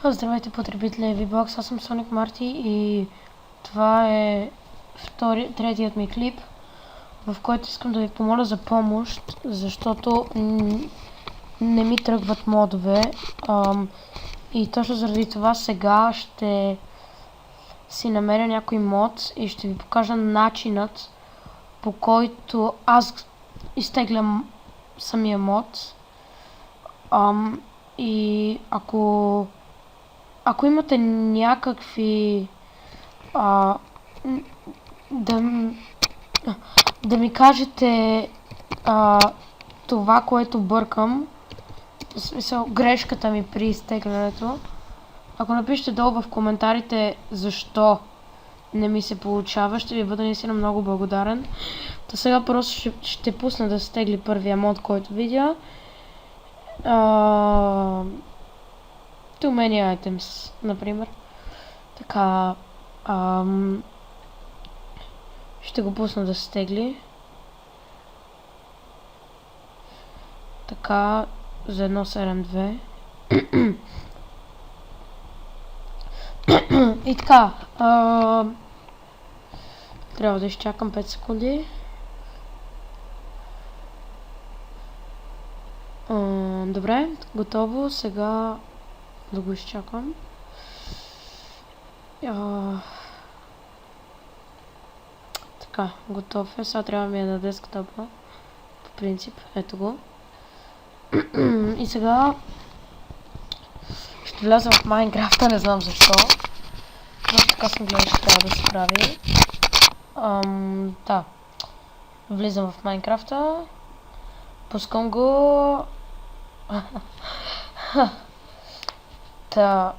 Здравейте, потребители VBOX, аз съм Sonic Marty и това е третият ми клип, в който искам да ви помоля за помощ, защото не ми тръгват модове и точно заради това сега ще си намеря някой мод и ще ви покажа начинът, по който аз изтеглям самия мод. И ако имате някакви да ми кажете това, което бъркам, в смисъл грешката ми при изтеглянето, ако напишете долу в коментарите защо не ми се получава, ще ви бъда наистина много благодарен. То сега просто ще пусна да се тегли първия мод, който видя. Too many items, например. Така, ще го пусна да се тегли. Така, за 1.7.2. И така, трябва да изчакам 5 секунди. Добре, готово. Сега да го изчакам. Така, готов е. Сега трябва да ми е на десктопа. По принцип, ето го. И сега ще вляза в Майнкрафта, не знам защо. Просто така съм гледал, че трябва да се прави. Да. Влизам в Майнкрафта. Пускам го. Така.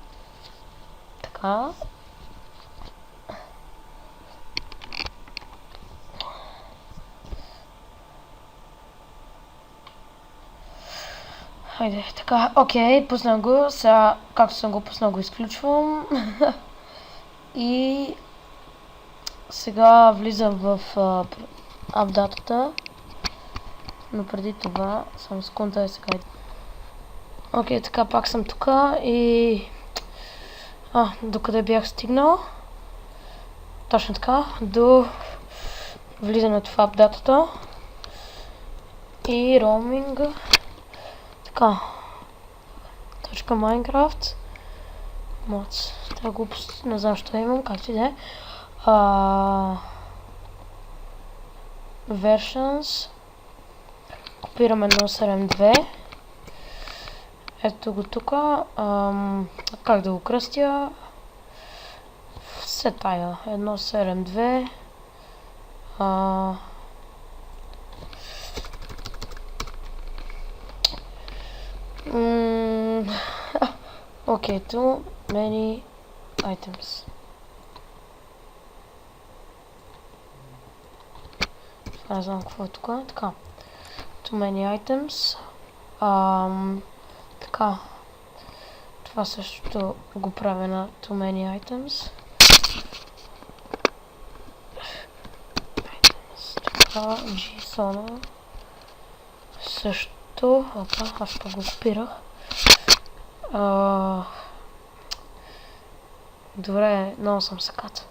Хайде, така, окей, пуснам го. Сега, както съм го пуснал, го изключвам. И сега влизам в апдатата. Но преди това, само секунда сега. Окей, така, пак съм тук и... докъде бях стигнал? Точно така, до влизането в апдатата. И роуминг. Така. Точка Minecraft. Mods. Това глупост, не знам що имам, както и да е. Versions. Копирам 1.7.2. Ето го тука. Как да го кръстя? Все тая. 1.7.2. Окей, too many items. Не знам какво е тук. Така. Too many items. Така. Това също го правя на too many items. Така, JSON. Също. Опа, аз пък го копирах. Добре, много съм се ката.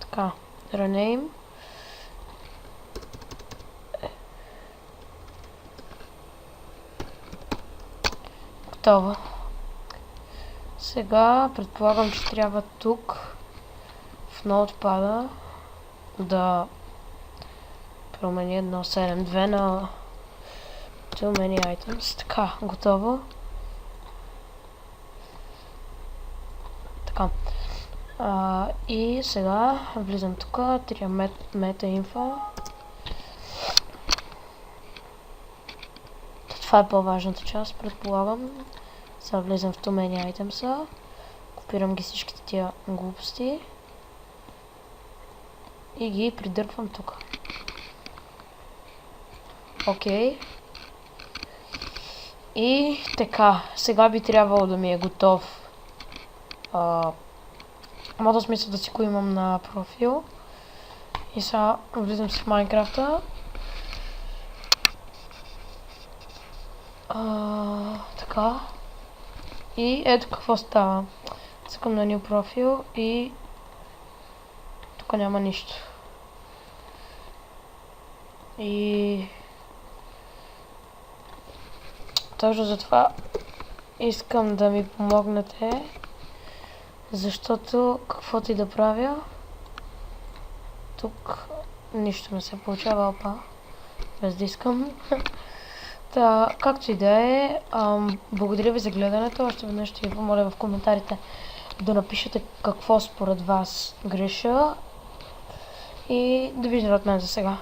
Така, rename. Готово. Сега предполагам, че трябва тук в ноутпада да промени 1.7.2 на too many items. Така, готово. Така. И сега влизам тук, трябва мета инфо. Това е по-важната част, предполагам. Сега влизам в too many items. Копирам ги всичките тия глупости. И ги придърпвам тук. Окей. И така, сега би трябвало да ми е готов. Мога да смисъл да си го имам на профил. И сега влизам си в Майнкрафта. Така. И ето какво става. Цъкам на new профил и тук няма нищо. И точно затова искам да ми помогнете, защото каквото и да правя, тук нищо не се получава, опа, без да искам. Та, както и да е, благодаря ви за гледането. Още веднъж ще ви помоля в коментарите да напишете какво според вас греша и довиждане от мен за сега.